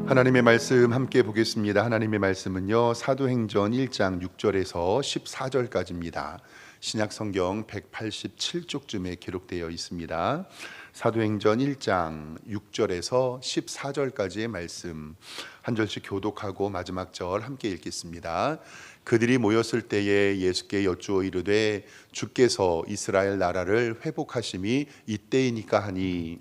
하나님의 말씀 함께 보겠습니다. 하나님의 말씀은요, 사도행전 1장 6절에서 14절까지입니다. 신약성경 187쪽쯤에 기록되어 있습니다. 사도행전 1장 6절에서 14절까지의 말씀 한 절씩 교독하고 마지막 절 함께 읽겠습니다. 그들이 모였을 때에 예수께 여쭈어 이르되 주께서 이스라엘 나라를 회복하심이 이때이니까 하니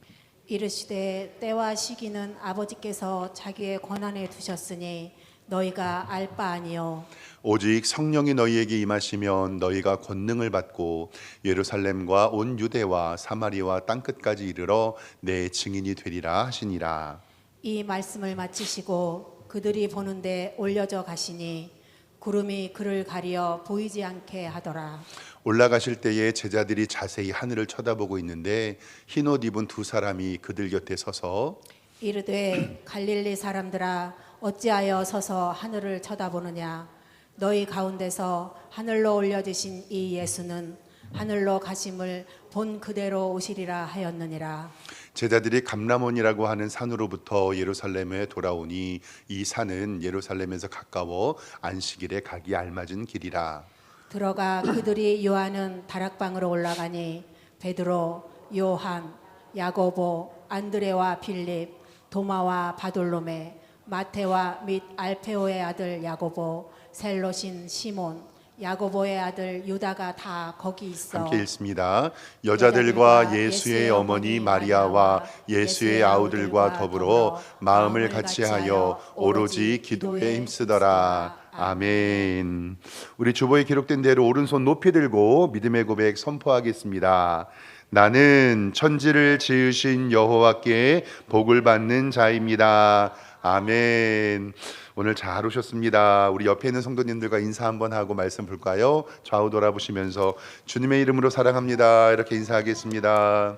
이르시되 때와 시기는 아버지께서 자기의 권한에 두셨으니 너희가 알 바 아니요 오직 성령이 너희에게 임하시면 너희가 권능을 받고 예루살렘과 온 유대와 사마리아와 땅끝까지 이르러 내 증인이 되리라 하시니라. 이 말씀을 마치시고 그들이 보는데 올려져 가시니 구름이 그를 가리어 보이지 않게 하더라. 올라가실 때에 제자들이 자세히 하늘을 쳐다보고 있는데 흰옷 입은 두 사람이 그들 곁에 서서 이르되 갈릴리 사람들아 어찌하여 서서 하늘을 쳐다보느냐 너희 가운데서 하늘로 올려지신 이 예수는 하늘로 가심을 본 그대로 오시리라 하였느니라. 제자들이 감람원이라고 하는 산으로부터 예루살렘에 돌아오니 이 산은 예루살렘에서 가까워 안식일에 가기 알맞은 길이라. 들어가 그들이 요하는 다락방으로 올라가니 베드로, 요한, 야고보, 안드레와 빌립, 도마와 바돌로메, 마테와 및 알페오의 아들 야고보, 셀롯인 시몬, 야고보의 아들 유다가 다 거기 있어 함께 읽습니다. 여자들과 예수의 어머니 마리아와 예수의 아우들과 더불어 마음을 같이하여 오로지 기도에 힘쓰더라. 아멘. 우리 주보에 기록된 대로 오른손 높이 들고 믿음의 고백 선포하겠습니다. 나는 천지를 지으신 여호와께 복을 받는 자입니다. 아멘. 오늘 잘 오셨습니다. 우리 옆에 있는 성도님들과 인사 한번 하고 말씀 볼까요? 좌우 돌아보시면서 주님의 이름으로 사랑합니다 이렇게 인사하겠습니다.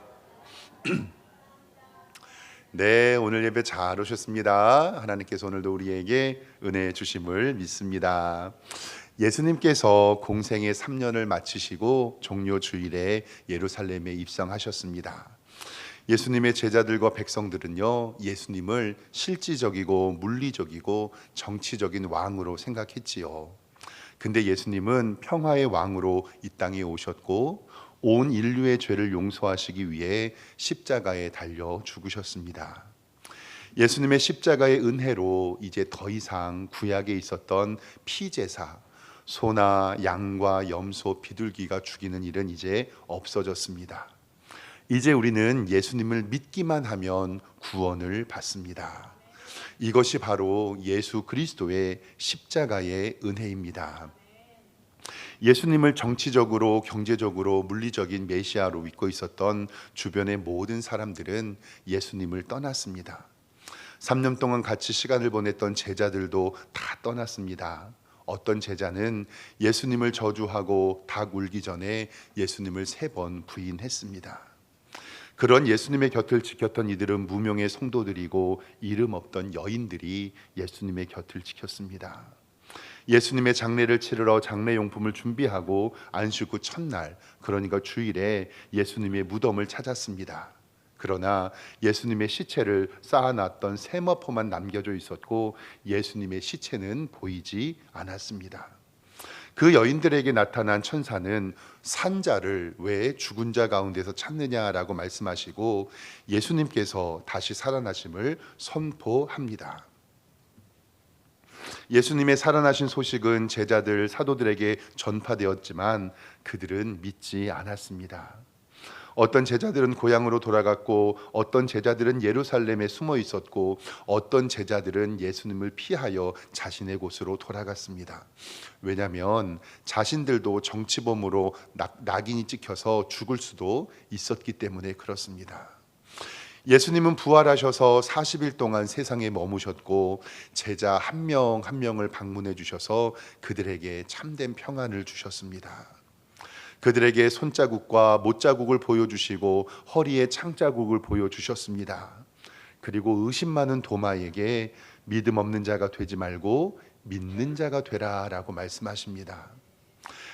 네, 오늘 예배 잘 오셨습니다. 하나님께서 오늘도 우리에게 은혜 주심을 믿습니다. 예수님께서 공생의 3년을 마치시고 종료 주일에 예루살렘에 입성하셨습니다. 예수님의 제자들과 백성들은요, 예수님을 실질적이고 물리적이고 정치적인 왕으로 생각했지요. 근데 예수님은 평화의 왕으로 이 땅에 오셨고 온 인류의 죄를 용서하시기 위해 십자가에 달려 죽으셨습니다. 예수님의 십자가의 은혜로 이제 더 이상 구약에 있었던 피제사, 소나 양과 염소, 비둘기가 죽이는 일은 이제 없어졌습니다. 이제 우리는 예수님을 믿기만 하면 구원을 받습니다. 이것이 바로 예수 그리스도의 십자가의 은혜입니다. 예수님을 정치적으로, 경제적으로, 물리적인 메시아로 믿고 있었던 주변의 모든 사람들은 예수님을 떠났습니다. 3년 동안 같이 시간을 보냈던 제자들도 다 떠났습니다. 어떤 제자는 예수님을 저주하고 닭 울기 전에 예수님을 3번 부인했습니다. 그런 예수님의 곁을 지켰던 이들은 무명의 성도들이고 이름 없던 여인들이 예수님의 곁을 지켰습니다. 예수님의 장례를 치르러 장례용품을 준비하고 안식 후 첫날, 그러니까 주일에 예수님의 무덤을 찾았습니다. 그러나 예수님의 시체를 쌓아놨던 세마포만 남겨져 있었고 예수님의 시체는 보이지 않았습니다. 그 여인들에게 나타난 천사는 산자를 왜 죽은 자 가운데서 찾느냐라고 말씀하시고 예수님께서 다시 살아나심을 선포합니다. 예수님의 살아나신 소식은 제자들, 사도들에게 전파되었지만 그들은 믿지 않았습니다. 어떤 제자들은 고향으로 돌아갔고 어떤 제자들은 예루살렘에 숨어 있었고 어떤 제자들은 예수님을 피하여 자신의 곳으로 돌아갔습니다. 왜냐하면 자신들도 정치범으로 낙인이 찍혀서 죽을 수도 있었기 때문에 그렇습니다. 예수님은 부활하셔서 40일 동안 세상에 머무셨고 제자 한 명 한 명을 방문해 주셔서 그들에게 참된 평안을 주셨습니다. 그들에게 손자국과 못자국을 보여주시고 허리에 창자국을 보여주셨습니다. 그리고 의심 많은 도마에게 믿음 없는 자가 되지 말고 믿는 자가 되라 라고 말씀하십니다.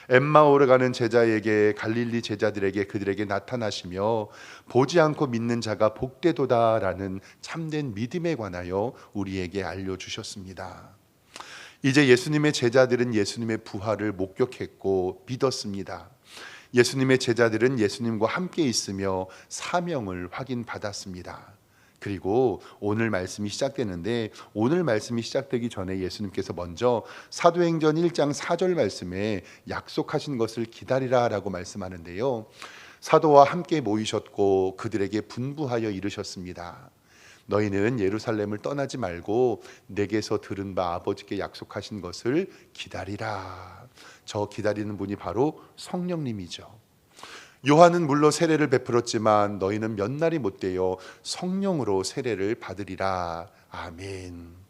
엠마오로 가는 제자에게, 갈릴리 제자들에게, 그들에게 나타나시며 보지 않고 믿는 자가 복되도다라는 참된 믿음에 관하여 우리에게 알려주셨습니다. 이제 예수님의 제자들은 예수님의 부활을 목격했고 믿었습니다. 예수님의 제자들은 예수님과 함께 있으며 사명을 확인받았습니다. 그리고 오늘 말씀이 시작되는데, 오늘 말씀이 시작되기 전에 예수님께서 먼저 사도행전 1장 4절 말씀에 약속하신 것을 기다리라 라고 말씀하는데요, 사도와 함께 모이셨고 그들에게 분부하여 이르셨습니다. 너희는 예루살렘을 떠나지 말고 내게서 들은 바 아버지께 약속하신 것을 기다리라. 저 기다리는 분이 바로 성령님이죠. 요한은 물로 세례를 베풀었지만 너희는 몇 날이 못되어 성령으로 세례를 받으리라. 아멘.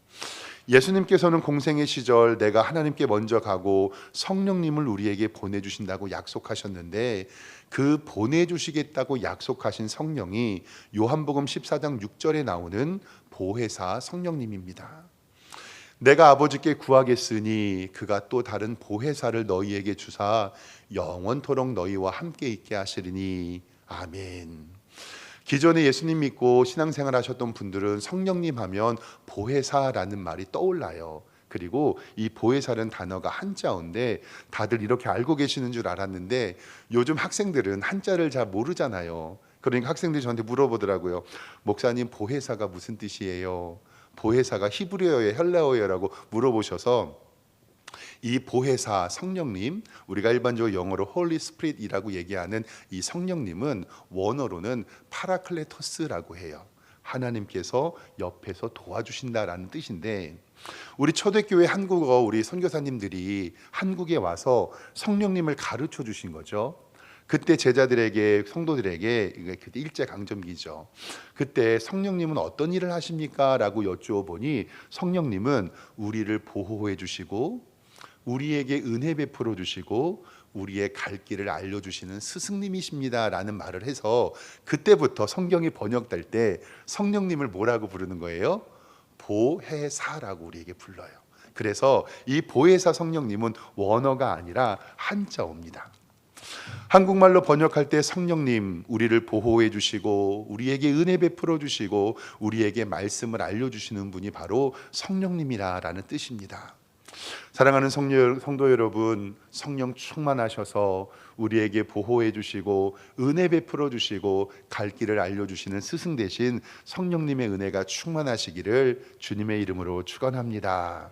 예수님께서는 공생의 시절 내가 하나님께 먼저 가고 성령님을 우리에게 보내주신다고 약속하셨는데, 그 보내주시겠다고 약속하신 성령이 요한복음 14장 6절에 나오는 보혜사 성령님입니다. 내가 아버지께 구하겠으니 그가 또 다른 보혜사를 너희에게 주사 영원토록 너희와 함께 있게 하시리니. 아멘. 기존에 예수님 믿고 신앙생활 하셨던 분들은 성령님 하면 보혜사라는 말이 떠올라요. 그리고 이 보혜사라는 단어가 한자어인데 다들 이렇게 알고 계시는 줄 알았는데, 요즘 학생들은 한자를 잘 모르잖아요. 그러니까 학생들이 저한테 물어보더라고요. 목사님, 보혜사가 무슨 뜻이에요? 보혜사가 히브리어예요, 헬라어예요라고 물어보셔서, 이 보혜사 성령님, 우리가 일반적으로 영어로 홀리 스피릿이라고 얘기하는 이 성령님은 원어로는 파라클레토스라고 해요. 하나님께서 옆에서 도와주신다라는 뜻인데, 우리 초대교회 한국어 우리 선교사님들이 한국에 와서 성령님을 가르쳐 주신 거죠. 그때 제자들에게, 성도들에게, 그때 일제강점기죠. 그때 성령님은 어떤 일을 하십니까? 라고 여쭈어보니 성령님은 우리를 보호해 주시고 우리에게 은혜 베풀어 주시고 우리의 갈 길을 알려주시는 스승님이십니다 라는 말을 해서, 그때부터 성경이 번역될 때 성령님을 뭐라고 부르는 거예요? 보혜사라고 우리에게 불러요. 그래서 이 보혜사 성령님은 원어가 아니라 한자어입니다. 한국말로 번역할 때 성령님, 우리를 보호해 주시고 우리에게 은혜 베풀어 주시고 우리에게 말씀을 알려주시는 분이 바로 성령님이라는 뜻입니다. 사랑하는 성도 여러분, 성령 충만하셔서 우리에게 보호해 주시고 은혜 베풀어 주시고 갈 길을 알려주시는 스승 대신 성령님의 은혜가 충만하시기를 주님의 이름으로 축원합니다.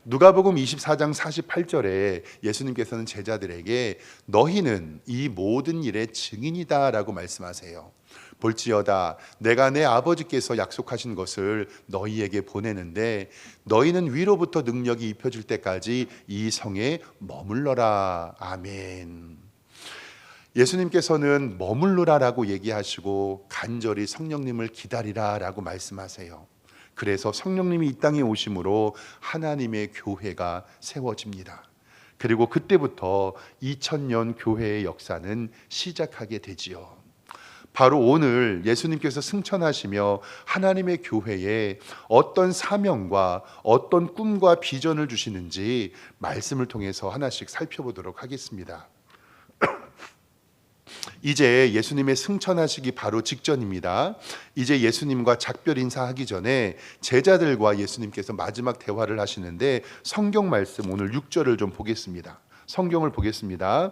누가복음 24장 48절에 예수님께서는 제자들에게 너희는 이 모든 일의 증인이다 라고 말씀하세요. 볼지어다 내가 내 아버지께서 약속하신 것을 너희에게 보내는데 너희는 위로부터 능력이 입혀질 때까지 이 성에 머물러라. 아멘. 예수님께서는 머물러라라고 얘기하시고 간절히 성령님을 기다리라라고 말씀하세요. 그래서 성령님이 이 땅에 오심으로 하나님의 교회가 세워집니다. 그리고 그때부터 2000년 교회의 역사는 시작하게 되지요. 바로 오늘 예수님께서 승천하시며 하나님의 교회에 어떤 사명과 어떤 꿈과 비전을 주시는지 말씀을 통해서 하나씩 살펴보도록 하겠습니다. 이제 예수님의 승천하시기 바로 직전입니다. 이제 예수님과 작별 인사하기 전에 제자들과 예수님께서 마지막 대화를 하시는데, 성경 말씀 오늘 6절을 좀 보겠습니다. 성경을 보겠습니다.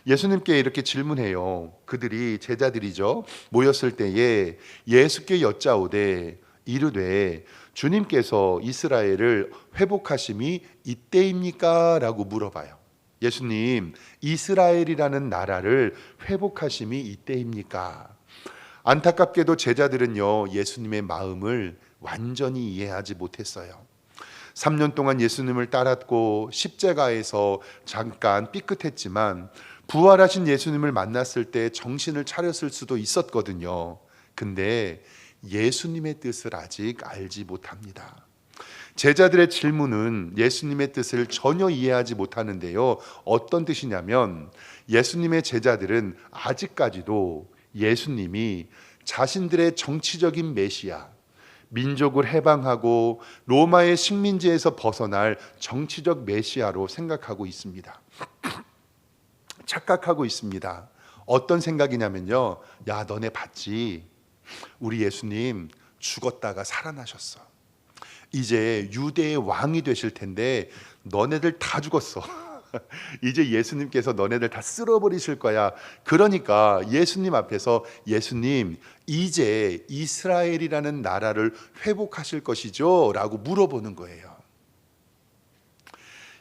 예수님께 이렇게 질문해요. 그들이, 제자들이죠, 모였을 때에 예수께 여짜오되 이르되 주님께서 이스라엘을 회복하심이 이때입니까? 라고 물어봐요. 예수님, 이스라엘이라는 나라를 회복하심이 이때입니까? 안타깝게도 제자들은요, 예수님의 마음을 완전히 이해하지 못했어요. 3년 동안 예수님을 따랐고 십자가에서 잠깐 삐끗했지만 부활하신 예수님을 만났을 때 정신을 차렸을 수도 있었거든요. 근데 예수님의 뜻을 아직 알지 못합니다. 제자들의 질문은 예수님의 뜻을 전혀 이해하지 못하는데요. 어떤 뜻이냐면 예수님의 제자들은 아직까지도 예수님이 자신들의 정치적인 메시아, 민족을 해방하고 로마의 식민지에서 벗어날 정치적 메시아로 생각하고 있습니다. 착각하고 있습니다. 어떤 생각이냐면요, 야, 너네 봤지? 우리 예수님 죽었다가 살아나셨어. 이제 유대의 왕이 되실 텐데 너네들 다 죽었어. 이제 예수님께서 너네들 다 쓸어버리실 거야. 그러니까 예수님 앞에서, 예수님 이제 이스라엘이라는 나라를 회복하실 것이죠? 라고 물어보는 거예요.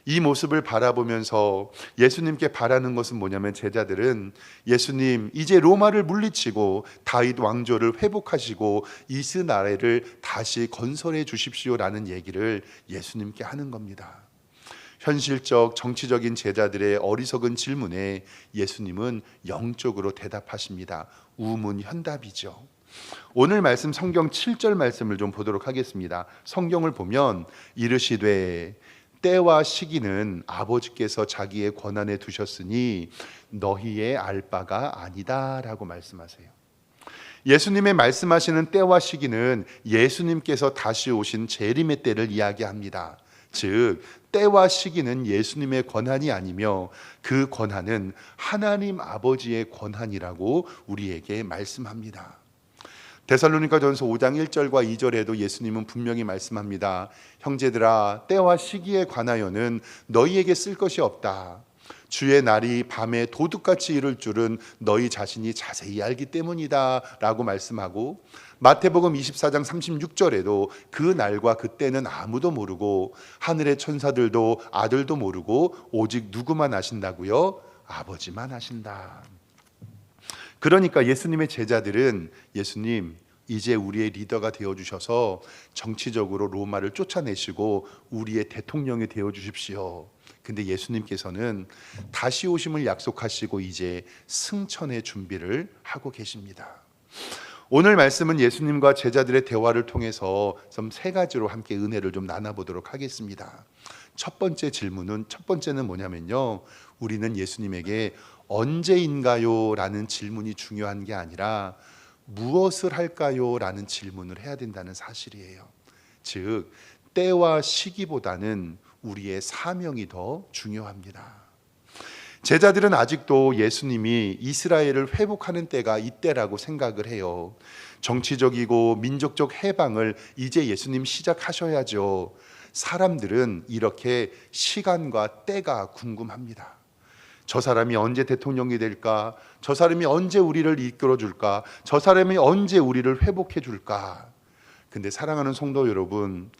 이 모습을 바라보면서 예수님께 바라는 것은 뭐냐면, 제자들은 예수님 이제 로마를 물리치고 다윗 왕조를 회복하시고 이스라엘을 다시 건설해 주십시오라는 얘기를 예수님께 하는 겁니다. 현실적 정치적인 제자들의 어리석은 질문에 예수님은 영적으로 대답하십니다. 우문현답이죠. 오늘 말씀 성경 7절 말씀을 좀 보도록 하겠습니다. 성경을 보면 이르시되 때와 시기는 아버지께서 자기의 권한에 두셨으니 너희의 알 바가 아니다 라고 말씀하세요. 예수님의 말씀하시는 때와 시기는 예수님께서 다시 오신 재림의 때를 이야기합니다. 즉 때와 시기는 예수님의 권한이 아니며 그 권한은 하나님 아버지의 권한이라고 우리에게 말씀합니다. 데살로니가전서 5장 1절과 2절에도 예수님은 분명히 말씀합니다. 형제들아, 때와 시기에 관하여는 너희에게 쓸 것이 없다. 주의 날이 밤에 도둑같이 이를 줄은 너희 자신이 자세히 알기 때문이다 라고 말씀하고, 마태복음 24장 36절에도 그 날과 그때는 아무도 모르고 하늘의 천사들도 아들도 모르고 오직 누구만 아신다고요? 아버지만 아신다. 그러니까 예수님의 제자들은, 예수님 이제 우리의 리더가 되어주셔서 정치적으로 로마를 쫓아내시고 우리의 대통령이 되어주십시오. 근데 예수님께서는 다시 오심을 약속하시고 이제 승천의 준비를 하고 계십니다. 오늘 말씀은 예수님과 제자들의 대화를 통해서 좀 세 가지로 함께 은혜를 좀 나눠보도록 하겠습니다. 첫 번째는 뭐냐면요, 우리는 예수님에게 언제인가요? 라는 질문이 중요한 게 아니라 무엇을 할까요? 라는 질문을 해야 된다는 사실이에요. 즉 때와 시기보다는 우리의 사명이 더 중요합니다. 제자들은 아직도 예수님이 이스라엘을 회복하는 때가 이때라고 생각을 해요. 정치적이고 민족적 해방을 이제 예수님 시작하셔야죠. 사람들은 이렇게 시간과 때가 궁금합니다. 저 사람이 언제 대통령이 될까? 저 사람이 언제 우리를 이끌어 줄까? 저 사람이 언제 우리를 회복해 줄까? 근데 사랑하는 성도 여러분,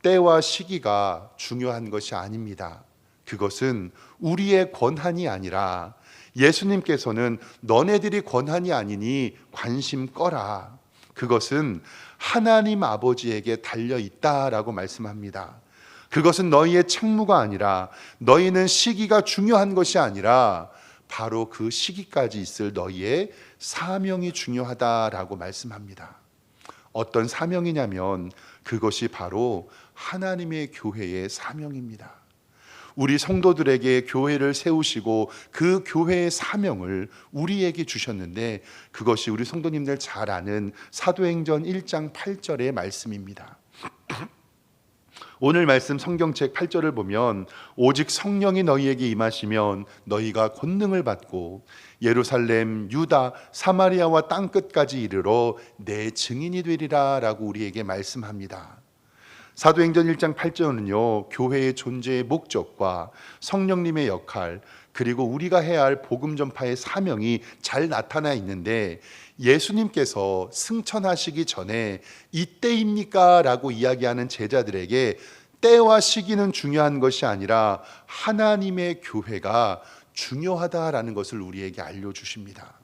때와 시기가 중요한 것이 아닙니다. 그것은 우리의 권한이 아니라 예수님께서는 너네들이 권한이 아니니 관심 꺼라. 그것은 하나님 아버지에게 달려 있다라고 말씀합니다. 그것은 너희의 책무가 아니라, 너희는 시기가 중요한 것이 아니라 바로 그 시기까지 있을 너희의 사명이 중요하다라고 말씀합니다. 어떤 사명이냐면 그것이 바로 하나님의 교회의 사명입니다. 우리 성도들에게 교회를 세우시고 그 교회의 사명을 우리에게 주셨는데, 그것이 우리 성도님들 잘 아는 사도행전 1장 8절의 말씀입니다. 오늘 말씀 성경책 8절을 보면, 오직 성령이 너희에게 임하시면 너희가 권능을 받고 예루살렘, 유다, 사마리아와 땅끝까지 이르러 내 증인이 되리라 라고 우리에게 말씀합니다. 사도행전 1장 8절은요, 교회의 존재의 목적과 성령님의 역할, 그리고 우리가 해야 할 복음 전파의 사명이 잘 나타나 있는데, 예수님께서 승천하시기 전에 이때입니까? 라고 이야기하는 제자들에게 때와 시기는 중요한 것이 아니라 하나님의 교회가 중요하다라는 것을 우리에게 알려주십니다.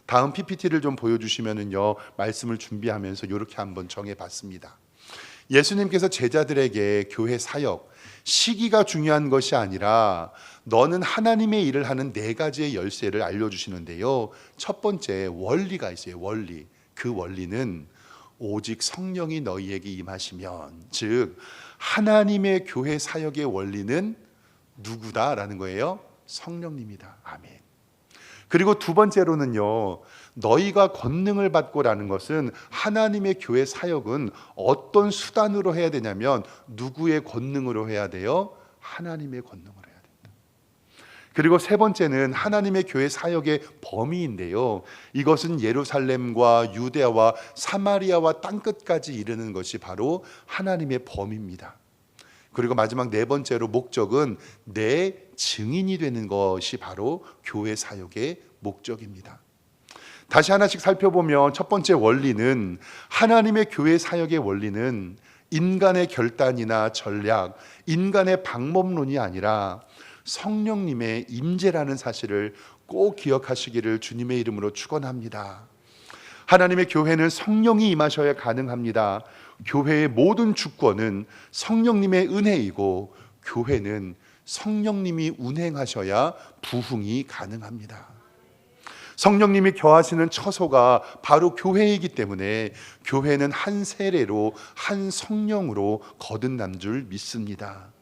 다음 PPT를 좀 보여주시면은요, 말씀을 준비하면서 이렇게 한번 정해봤습니다. 예수님께서 제자들에게 교회 사역, 시기가 중요한 것이 아니라 너는 하나님의 일을 하는 네 가지의 열쇠를 알려주시는데요, 첫 번째 원리가 있어요. 원리. 그 원리는 오직 성령이 너희에게 임하시면, 즉 하나님의 교회 사역의 원리는 누구다라는 거예요? 성령님이다. 아멘. 그리고 두 번째로는요, 너희가 권능을 받고라는 것은, 하나님의 교회 사역은 어떤 수단으로 해야 되냐면 누구의 권능으로 해야 돼요? 하나님의 권능으로 해야 된다. 그리고 세 번째는 하나님의 교회 사역의 범위인데요. 이것은 예루살렘과 유대와 사마리아와 땅끝까지 이르는 것이 바로 하나님의 범위입니다. 그리고 마지막 네 번째로 목적은 내 증인이 되는 것이 바로 교회 사역의 목적입니다. 다시 하나씩 살펴보면 첫 번째 원리는, 하나님의 교회 사역의 원리는 인간의 결단이나 전략, 인간의 방법론이 아니라 성령님의 임재라는 사실을 꼭 기억하시기를 주님의 이름으로 축원합니다. 하나님의 교회는 성령이 임하셔야 가능합니다. 교회의 모든 주권은 성령님의 은혜이고, 교회는 성령님이 운행하셔야 부흥이 가능합니다. 성령님이 거하시는 처소가 바로 교회이기 때문에 교회는 한 세례로, 한 성령으로 거듭난 줄 믿습니다.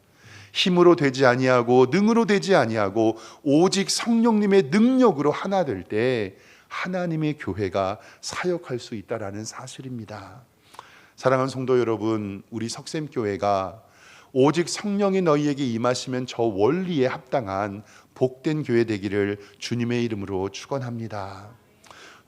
힘으로 되지 아니하고 능으로 되지 아니하고 오직 성령님의 능력으로 하나 될 때 하나님의 교회가 사역할 수 있다라는 사실입니다. 사랑하는 성도 여러분, 우리 석샘교회가 오직 성령이 너희에게 임하시면 저 원리에 합당한 복된 교회 되기를 주님의 이름으로 축원합니다.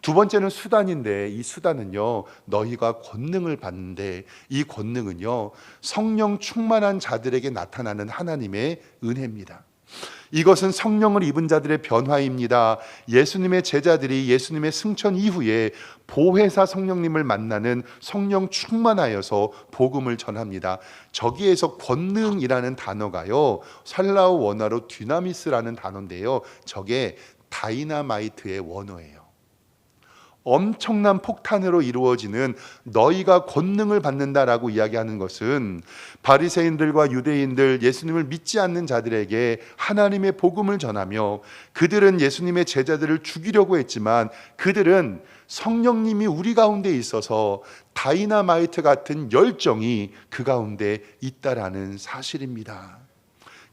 두 번째는 수단인데, 이 수단은요, 너희가 권능을 받는데, 이 권능은요, 성령 충만한 자들에게 나타나는 하나님의 은혜입니다. 이것은 성령을 입은 자들의 변화입니다. 예수님의 제자들이 예수님의 승천 이후에 보혜사 성령님을 만나는 성령 충만하여서 복음을 전합니다. 저기에서 권능이라는 단어가요, 헬라어 원어로 듀나미스라는 단어인데요, 저게 다이나마이트의 원어예요. 엄청난 폭탄으로 이루어지는 너희가 권능을 받는다라고 이야기하는 것은 바리새인들과 유대인들, 예수님을 믿지 않는 자들에게 하나님의 복음을 전하며, 그들은 예수님의 제자들을 죽이려고 했지만 그들은 성령님이 우리 가운데 있어서 다이나마이트 같은 열정이 그 가운데 있다라는 사실입니다.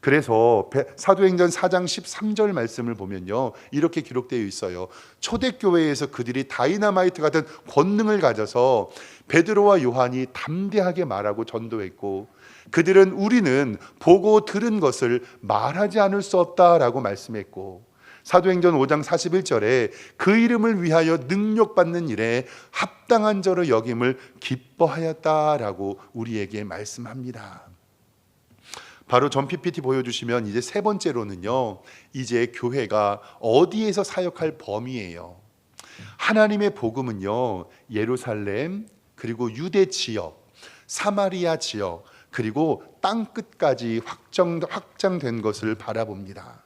그래서 사도행전 4장 13절 말씀을 보면요, 이렇게 기록되어 있어요. 초대교회에서 그들이 다이나마이트 같은 권능을 가져서 베드로와 요한이 담대하게 말하고 전도했고, 그들은 우리는 보고 들은 것을 말하지 않을 수 없다라고 말씀했고, 사도행전 5장 41절에 그 이름을 위하여 능력받는 일에 합당한 자로 여김을 기뻐하였다라고 우리에게 말씀합니다. 바로 전 PPT 보여주시면 이제 세 번째로는요, 이제 교회가 어디에서 사역할 범위예요. 하나님의 복음은요, 예루살렘, 그리고 유대 지역, 사마리아 지역, 그리고 땅끝까지 확장된 것을 바라봅니다.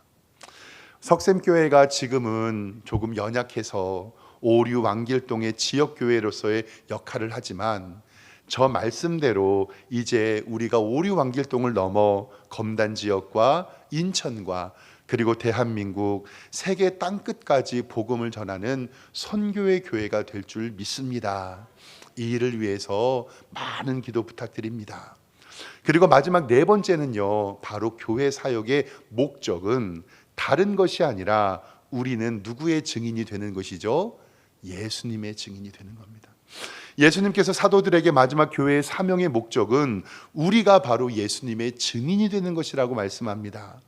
석샘교회가 지금은 조금 연약해서 오류 왕길동의 지역교회로서의 역할을 하지만, 저 말씀대로 이제 우리가 오류 왕길동을 넘어 검단 지역과 인천과 그리고 대한민국 세계 땅끝까지 복음을 전하는 선교의 교회가 될 줄 믿습니다. 이 일을 위해서 많은 기도 부탁드립니다. 그리고 마지막 네 번째는요, 바로 교회 사역의 목적은 다른 것이 아니라 우리는 누구의 증인이 되는 것이죠? 예수님의 증인이 되는 겁니다. 예수님께서 사도들에게 마지막 교회의 사명의 목적은 우리가 바로 예수님의 증인이 되는 것이라고 말씀합니다.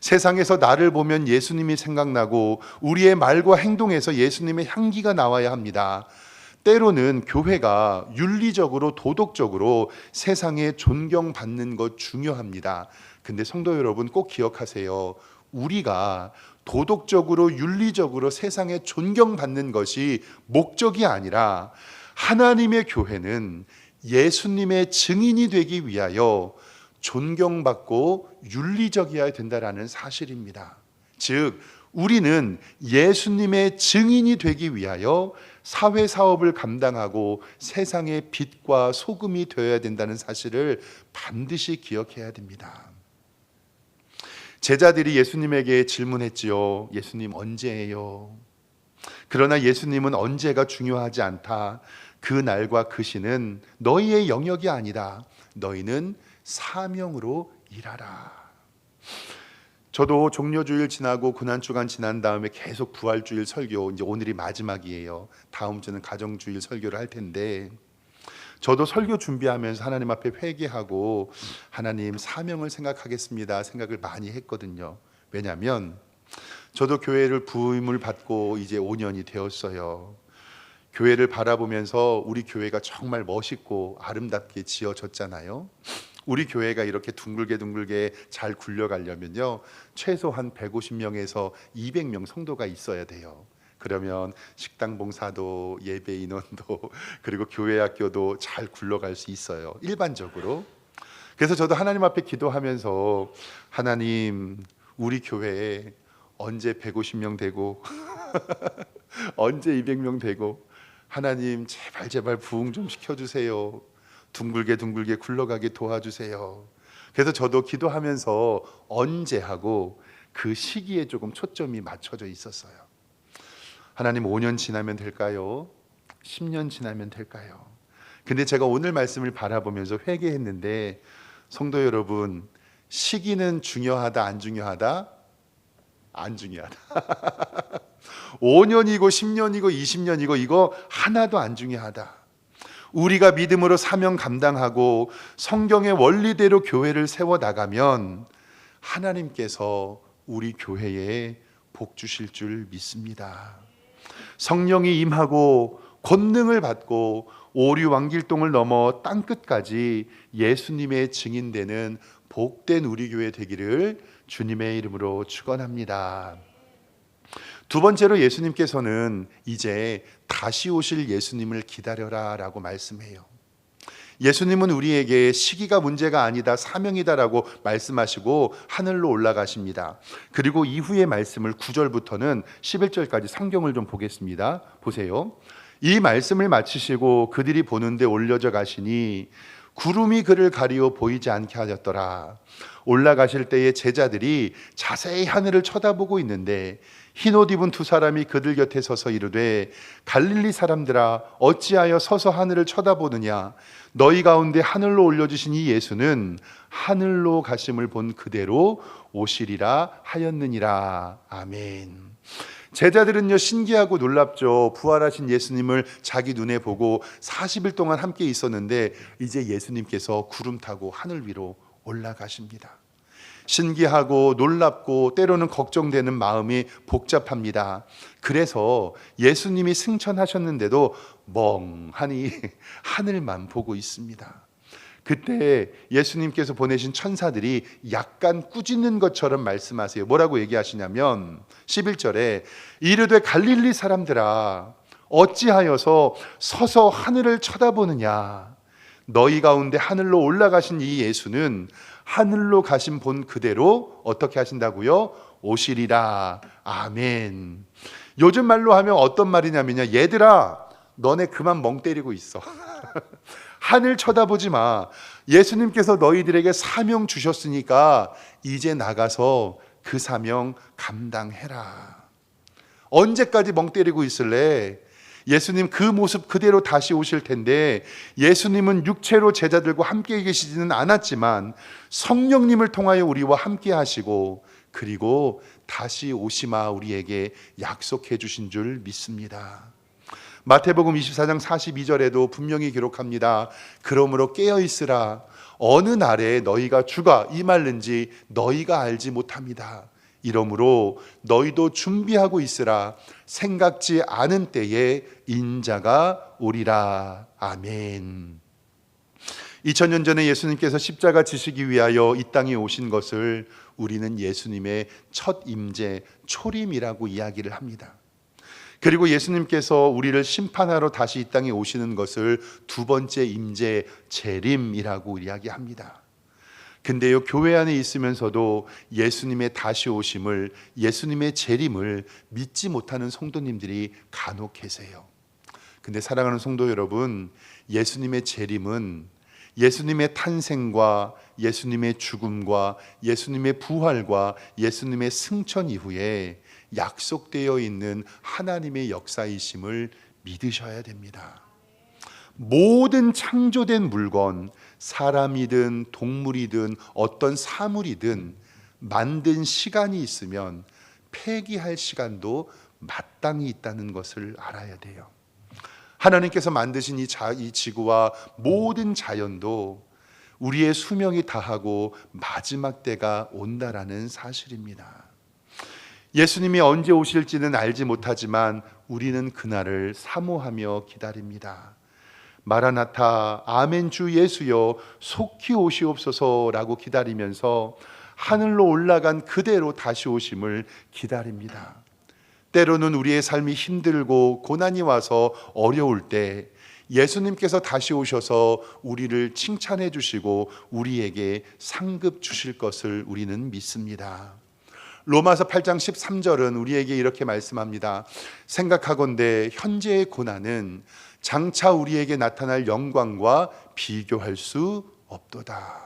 세상에서 나를 보면 예수님이 생각나고 우리의 말과 행동에서 예수님의 향기가 나와야 합니다. 때로는 교회가 윤리적으로 도덕적으로 세상에 존경받는 것 중요합니다. 근데 성도 여러분 꼭 기억하세요. 우리가 도덕적으로 윤리적으로 세상에 존경받는 것이 목적이 아니라 하나님의 교회는 예수님의 증인이 되기 위하여 존경받고 윤리적이어야 된다라는 사실입니다. 즉 우리는 예수님의 증인이 되기 위하여 사회사업을 감당하고 세상의 빛과 소금이 되어야 된다는 사실을 반드시 기억해야 됩니다. 제자들이 예수님에게 질문했지요. 예수님 언제예요? 그러나 예수님은 언제가 중요하지 않다. 그 날과 그 시는 너희의 영역이 아니다. 너희는 사명으로 일하라. 저도 종료주일 지나고 고난주간 지난 다음에 계속 부활주일 설교, 이제 오늘이 마지막이에요. 다음 주는 가정주일 설교를 할 텐데, 저도 설교 준비하면서 하나님 앞에 회개하고 하나님 사명을 생각하겠습니다 생각을 많이 했거든요. 왜냐하면 저도 교회를 부임을 받고 이제 5년이 되었어요. 교회를 바라보면서 우리 교회가 정말 멋있고 아름답게 지어졌잖아요. 우리 교회가 이렇게 둥글게 잘 굴려가려면요, 최소한 150명에서 200명 성도가 있어야 돼요. 그러면 식당 봉사도 예배 인원도 그리고 교회 학교도 잘 굴러갈 수 있어요, 일반적으로. 그래서 저도 하나님 앞에 기도하면서, 하나님, 우리 교회에 언제 150명 되고 언제 200명 되고, 하나님 제발 부흥 좀 시켜주세요. 둥글게 굴러가게 도와주세요. 그래서 저도 기도하면서 언제 하고 그 시기에 조금 초점이 맞춰져 있었어요. 하나님, 5년 지나면 될까요? 10년 지나면 될까요? 근데 제가 오늘 말씀을 바라보면서 회개했는데, 성도 여러분, 시기는 중요하다 안 중요하다? 안 중요하다. 5년이고 10년이고 20년이고 이거 하나도 안 중요하다. 우리가 믿음으로 사명 감당하고 성경의 원리대로 교회를 세워나가면 하나님께서 우리 교회에 복 주실 줄 믿습니다. 성령이 임하고 권능을 받고 오류왕길동을 넘어 땅끝까지 예수님의 증인되는 복된 우리 교회 되기를 주님의 이름으로 축원합니다. 두 번째로, 예수님께서는 이제 다시 오실 예수님을 기다려라 라고 말씀해요. 예수님은 우리에게 시기가 문제가 아니다, 사명이다라고 말씀하시고 하늘로 올라가십니다. 그리고 이후의 말씀을 9절부터는 11절까지 성경을 좀 보겠습니다. 보세요. 이 말씀을 마치시고 그들이 보는데 올려져 가시니 구름이 그를 가리워 보이지 않게 하였더라. 올라가실 때에 제자들이 자세히 하늘을 쳐다보고 있는데 흰옷 입은 두 사람이 그들 곁에 서서 이르되, 갈릴리 사람들아, 어찌하여 서서 하늘을 쳐다보느냐? 너희 가운데 하늘로 올려주신 이 예수는 하늘로 가심을 본 그대로 오시리라 하였느니라. 아멘. 제자들은요, 신기하고 놀랍죠. 부활하신 예수님을 자기 눈에 보고 40일 동안 함께 있었는데 이제 예수님께서 구름 타고 하늘 위로 올라가십니다. 신기하고 놀랍고 때로는 걱정되는 마음이 복잡합니다. 그래서 예수님이 승천하셨는데도 멍하니 하늘만 보고 있습니다. 그때 예수님께서 보내신 천사들이 약간 꾸짖는 것처럼 말씀하세요. 뭐라고 얘기하시냐면 11절에 이르되, 갈릴리 사람들아, 어찌하여서 서서 하늘을 쳐다보느냐? 너희 가운데 하늘로 올라가신 이 예수는 하늘로 가신 본 그대로 어떻게 하신다고요? 오시리라. 아멘. 요즘 말로 하면 어떤 말이냐면요, 얘들아, 너네 그만 멍 때리고 있어. 하늘 쳐다보지 마. 예수님께서 너희들에게 사명 주셨으니까 이제 나가서 그 사명 감당해라. 언제까지 멍 때리고 있을래? 예수님 그 모습 그대로 다시 오실 텐데, 예수님은 육체로 제자들과 함께 계시지는 않았지만 성령님을 통하여 우리와 함께 하시고, 그리고 다시 오시마 우리에게 약속해 주신 줄 믿습니다. 마태복음 24장 42절에도 분명히 기록합니다. 그러므로 깨어 있으라. 어느 날에 너희가 주가 임할는지 너희가 알지 못합니다. 이러므로 너희도 준비하고 있으라. 생각지 않은 때에 인자가 오리라. 아멘. 2000년 전에 예수님께서 십자가 지시기 위하여 이 땅에 오신 것을 우리는 예수님의 첫 임재, 초림이라고 이야기를 합니다. 그리고 예수님께서 우리를 심판하러 다시 이 땅에 오시는 것을 두 번째 임재, 재림이라고 이야기합니다. 근데요, 교회 안에 있으면서도 예수님의 다시 오심을, 예수님의 재림을 믿지 못하는 성도님들이 간혹 계세요. 근데 사랑하는 성도 여러분, 예수님의 재림은 예수님의 탄생과 예수님의 죽음과 예수님의 부활과 예수님의 승천 이후에 약속되어 있는 하나님의 역사이심을 믿으셔야 됩니다. 모든 창조된 물건, 사람이든 동물이든 어떤 사물이든 만든 시간이 있으면 폐기할 시간도 마땅히 있다는 것을 알아야 돼요. 하나님께서 만드신 이 지구와 모든 자연도 우리의 수명이 다하고 마지막 때가 온다라는 사실입니다. 예수님이 언제 오실지는 알지 못하지만 우리는 그날을 사모하며 기다립니다. 마라나타, 아멘 주 예수여 속히 오시옵소서라고 기다리면서 하늘로 올라간 그대로 다시 오심을 기다립니다. 때로는 우리의 삶이 힘들고 고난이 와서 어려울 때 예수님께서 다시 오셔서 우리를 칭찬해 주시고 우리에게 상급 주실 것을 우리는 믿습니다. 로마서 8장 13절은 우리에게 이렇게 말씀합니다. 생각하건대 현재의 고난은 장차 우리에게 나타날 영광과 비교할 수 없도다.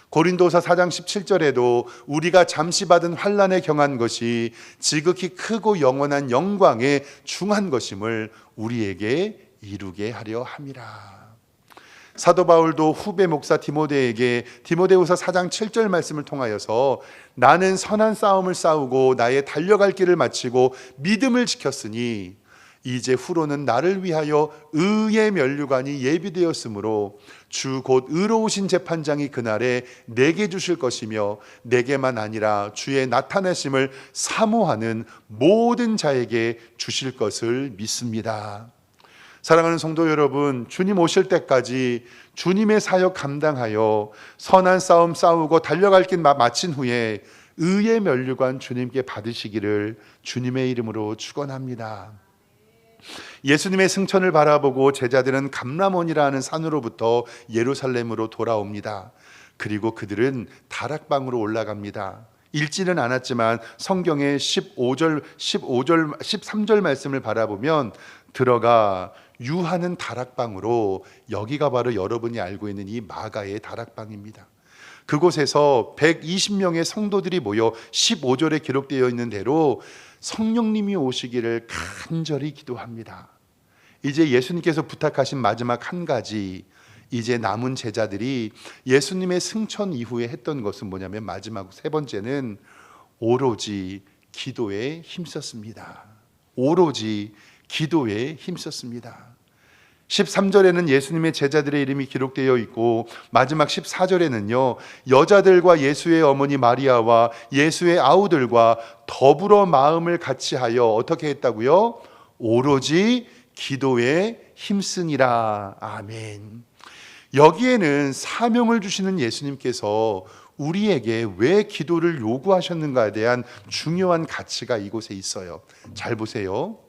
고린도서 4장 17절에도 우리가 잠시 받은 환난에 경한 것이 지극히 크고 영원한 영광에 중한 것임을 우리에게 이루게 하려 함이라. 사도 바울도 후배 목사 디모데에게 디모데후서 4장 7절 말씀을 통하여서 나는 선한 싸움을 싸우고 나의 달려갈 길을 마치고 믿음을 지켰으니 이제 후로는 나를 위하여 의의 면류관이 예비되었으므로 주 곧 의로우신 재판장이 그날에 내게 주실 것이며 내게만 아니라 주의 나타나심을 사모하는 모든 자에게 주실 것을 믿습니다. 사랑하는 성도 여러분, 주님 오실 때까지 주님의 사역 감당하여 선한 싸움 싸우고 달려갈 길 마친 후에 의의 면류관 주님께 받으시기를 주님의 이름으로 축원합니다. 예수님의 승천을 바라보고 제자들은 감람원이라 하는 산으로부터 예루살렘으로 돌아옵니다. 그리고 그들은 다락방으로 올라갑니다. 읽지는 않았지만 성경의 13절 말씀을 바라보면 들어가 유하는 다락방으로, 여기가 바로 여러분이 알고 있는 이 마가의 다락방입니다. 그곳에서 120명의 성도들이 모여 15절에 기록되어 있는 대로 성령님이 오시기를 간절히 기도합니다. 이제 예수님께서 부탁하신 마지막 한 가지, 이제 남은 제자들이 예수님의 승천 이후에 했던 것은 뭐냐면 마지막 세 번째는 오로지 기도에 힘썼습니다. 오로지 기도에 힘썼습니다. 13절에는 예수님의 제자들의 이름이 기록되어 있고 마지막 14절에는요 여자들과 예수의 어머니 마리아와 예수의 아우들과 더불어 마음을 같이하여 어떻게 했다고요? 오로지 기도에 힘쓰니라. 아멘. 여기에는 사명을 주시는 예수님께서 우리에게 왜 기도를 요구하셨는가에 대한 중요한 가치가 이곳에 있어요. 잘 보세요.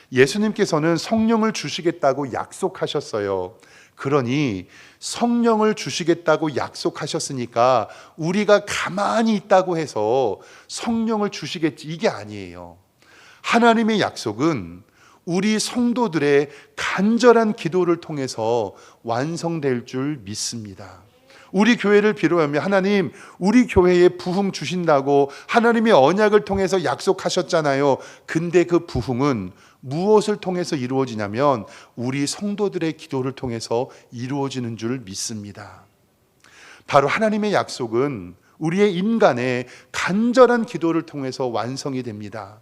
예수님께서는 성령을 주시겠다고 약속하셨어요. 그러니 성령을 주시겠다고 약속하셨으니까 우리가 가만히 있다고 해서 성령을 주시겠지, 이게 아니에요. 하나님의 약속은 우리 성도들의 간절한 기도를 통해서 완성될 줄 믿습니다. 우리 교회를 비롯하면 하나님 우리 교회에 부흥 주신다고 하나님의 언약을 통해서 약속하셨잖아요. 근데 그 부흥은 무엇을 통해서 이루어지냐면 우리 성도들의 기도를 통해서 이루어지는 줄 믿습니다. 바로 하나님의 약속은 우리의 인간의 간절한 기도를 통해서 완성이 됩니다.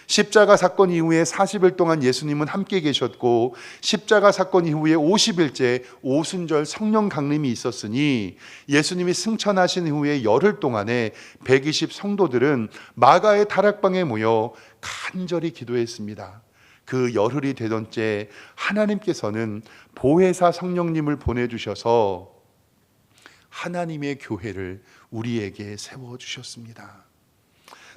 십자가 사건 이후에 40일 동안 예수님은 함께 계셨고 십자가 사건 이후에 50일째 오순절 성령 강림이 있었으니 예수님이 승천하신 이후에 열흘 동안에 120 성도들은 마가의 다락방에 모여 간절히 기도했습니다. 그 열흘이 되던 때 하나님께서는 보혜사 성령님을 보내주셔서 하나님의 교회를 우리에게 세워주셨습니다.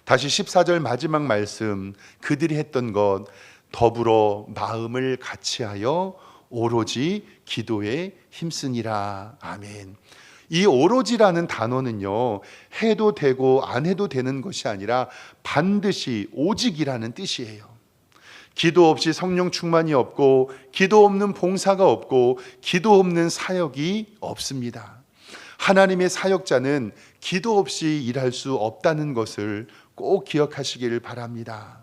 다시 14절 마지막 말씀, 그들이 했던 것, 더불어 마음을 같이하여 오로지 기도에 힘쓰니라. 아멘. 이 오로지라는 단어는요 해도 되고 안 해도 되는 것이 아니라 반드시 오직이라는 뜻이에요. 기도 없이 성령 충만이 없고 기도 없는 봉사가 없고 기도 없는 사역이 없습니다. 하나님의 사역자는 기도 없이 일할 수 없다는 것을 꼭 기억하시기를 바랍니다.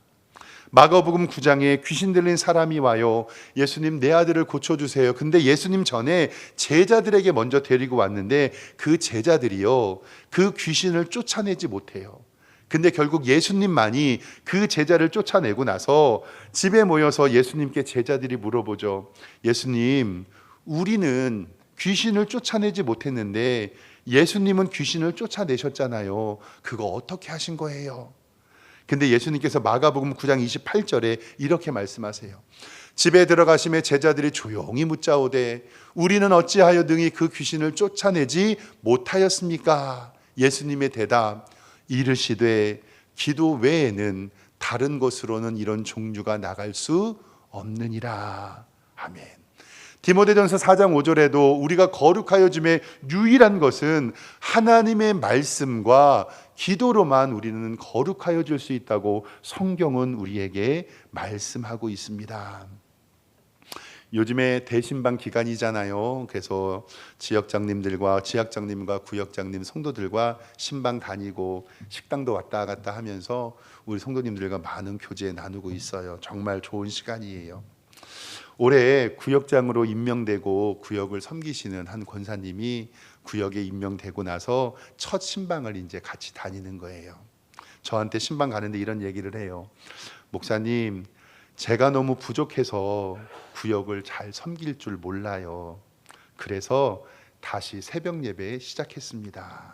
마가복음 9장에 귀신 들린 사람이 와요. 예수님 내 아들을 고쳐주세요. 근데 예수님 전에 제자들에게 먼저 데리고 왔는데 그 제자들이요 그 귀신을 쫓아내지 못해요. 근데 결국 예수님만이 그 제자를 쫓아내고 나서 집에 모여서 예수님께 제자들이 물어보죠. 예수님, 우리는 귀신을 쫓아내지 못했는데 예수님은 귀신을 쫓아내셨잖아요. 그거 어떻게 하신 거예요? 근데 예수님께서 마가복음 9장 28절에 이렇게 말씀하세요. 집에 들어가심에 제자들이 조용히 묻자오되 우리는 어찌하여 능히 그 귀신을 쫓아내지 못하였습니까? 예수님의 대답, 이르시되 기도 외에는 다른 곳으로는 이런 종류가 나갈 수 없느니라. 아멘. 디모데전서 4장 5절에도 우리가 거룩하여짐의 유일한 것은 하나님의 말씀과 기도로만 우리는 거룩하여질 수 있다고 성경은 우리에게 말씀하고 있습니다. 요즘에 대신방 기간이잖아요. 그래서 지역장님과 구역장님 성도들과 신방 다니고 식당도 왔다 갔다 하면서 우리 성도님들과 많은 교제 나누고 있어요. 정말 좋은 시간이에요. 올해 구역장으로 임명되고 구역을 섬기시는 한 권사님이 구역에 임명되고 나서 첫 신방을 이제 같이 다니는 거예요. 저한테 신방 가는데 이런 얘기를 해요. 목사님, 제가 너무 부족해서 구역을 잘 섬길 줄 몰라요. 그래서 다시 새벽 예배 시작했습니다.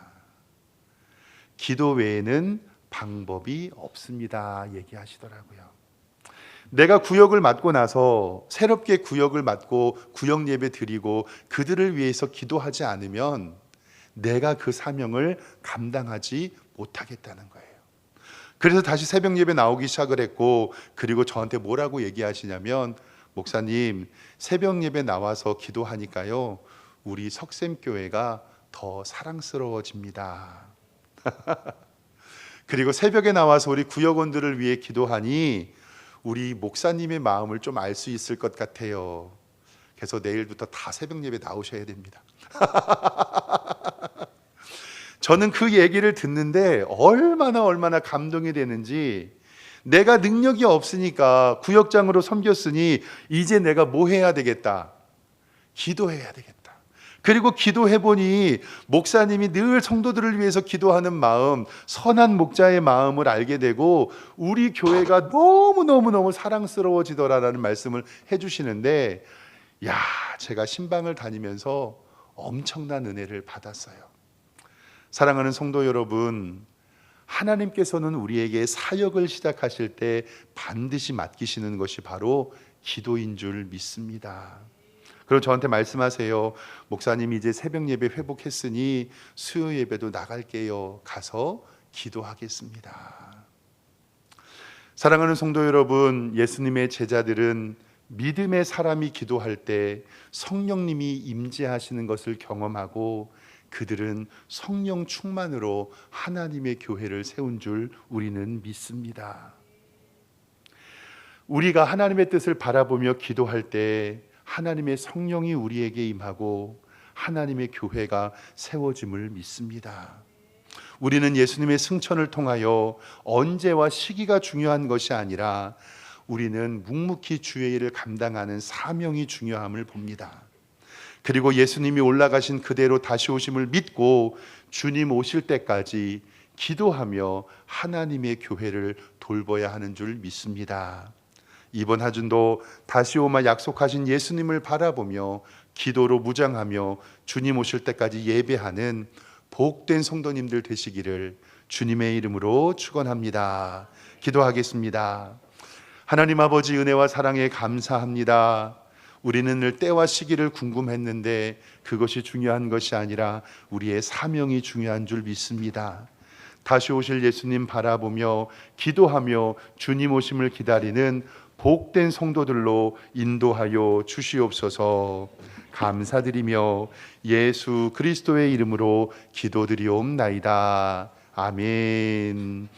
기도 외에는 방법이 없습니다. 얘기하시더라고요. 내가 구역을 맡고 나서 새롭게 구역을 맡고 구역 예배 드리고 그들을 위해서 기도하지 않으면 내가 그 사명을 감당하지 못하겠다는 거예요. 그래서 다시 새벽 예배 나오기 시작을 했고, 그리고 저한테 뭐라고 얘기하시냐면, 목사님, 새벽 예배 나와서 기도하니까요, 우리 석샘교회가 더 사랑스러워집니다. 그리고 새벽에 나와서 우리 구역원들을 위해 기도하니 우리 목사님의 마음을 좀 알 수 있을 것 같아요. 그래서 내일부터 다 새벽 예배 나오셔야 됩니다. 저는 그 얘기를 듣는데 얼마나 감동이 되는지, 내가 능력이 없으니까 구역장으로 섬겼으니 이제 내가 뭐 해야 되겠다? 기도해야 되겠다. 그리고 기도해보니 목사님이 늘 성도들을 위해서 기도하는 마음, 선한 목자의 마음을 알게 되고 우리 교회가 너무너무 사랑스러워지더라라는 말씀을 해주시는데, 야, 제가 신방을 다니면서 엄청난 은혜를 받았어요. 사랑하는 성도 여러분, 하나님께서는 우리에게 사역을 시작하실 때 반드시 맡기시는 것이 바로 기도인 줄 믿습니다. 그럼 저한테 말씀하세요. 목사님, 이제 새벽 예배 회복했으니 수요 예배도 나갈게요. 가서 기도하겠습니다. 사랑하는 성도 여러분, 예수님의 제자들은 믿음의 사람이 기도할 때 성령님이 임재하시는 것을 경험하고 그들은 성령 충만으로 하나님의 교회를 세운 줄 우리는 믿습니다. 우리가 하나님의 뜻을 바라보며 기도할 때 하나님의 성령이 우리에게 임하고 하나님의 교회가 세워짐을 믿습니다. 우리는 예수님의 승천을 통하여 언제와 시기가 중요한 것이 아니라 우리는 묵묵히 주의 일을 감당하는 사명이 중요함을 봅니다. 그리고 예수님이 올라가신 그대로 다시 오심을 믿고 주님 오실 때까지 기도하며 하나님의 교회를 돌봐야 하는 줄 믿습니다. 이번 하준도 다시 오마 약속하신 예수님을 바라보며 기도로 무장하며 주님 오실 때까지 예배하는 복된 성도님들 되시기를 주님의 이름으로 축원합니다. 기도하겠습니다. 하나님 아버지, 은혜와 사랑에 감사합니다. 우리는 늘 때와 시기를 궁금했는데 그것이 중요한 것이 아니라 우리의 사명이 중요한 줄 믿습니다. 다시 오실 예수님 바라보며 기도하며 주님 오심을 기다리는 복된 성도들로 인도하여 주시옵소서. 감사드리며 예수 그리스도의 이름으로 기도드리옵나이다. 아멘.